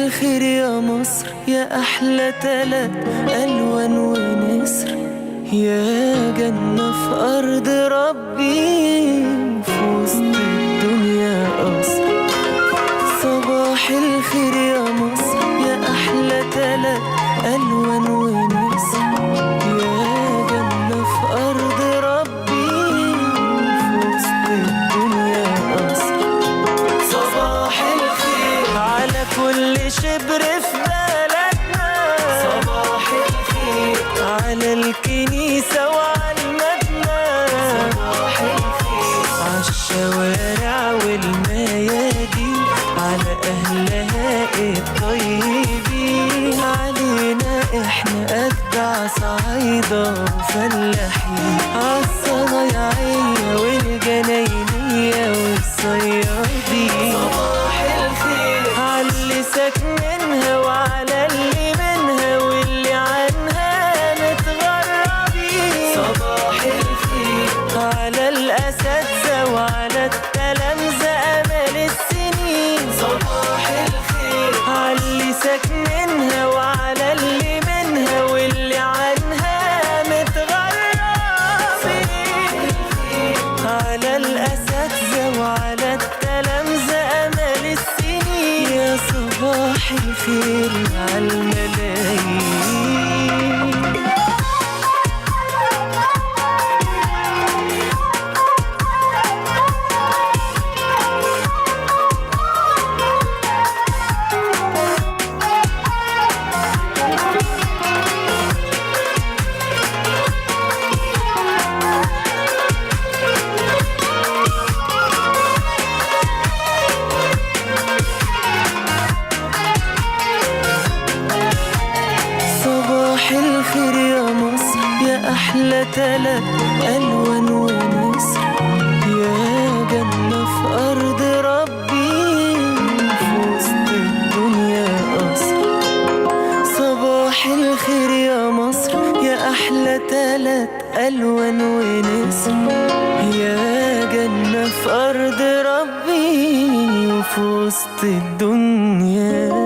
الخير يا مصر، يا أحلى تلات ألوان ونسر، يا جنة في أرض ربي في وسط الدنيا قصر. صباح الخير يا مصر، يا أحلى تلات ألوان ونسر، يا جنة في أرض ربي في وسط الدنيا قصر. صباح الخير على كل شبر في بلدنا، صباح الخير على الكنيسة وعلى المبنى، صباح الخير عالشوارع والميادين، على أهلها الطيبين، علينا إحنا أجدع صعايدة وفلاحين، عالصنايعية والجناينية والصيادين. صباح الخير عاللي ساكنينها وعلى اللي منها واللي عنها متغربين. صباح الخير على الأساتذة وعلى التلامذة أمل السنين. صباح الخير عاللي ساكنينها وعلى اللي منها واللي عنها متغربين. على الأساتذة وعلى التلامذة أمل السنين، يا صباح الخير عالملايين. صباح الخير يا مصر، يا أحلى تلات ألوان ونسر، يا جنة في أرض ربي في وسط الدنيا قصر. صباح الخير يا مصر، يا أحلى تلات ألوان ونسر، يا جنة في أرض ربي وفي وسط الدنيا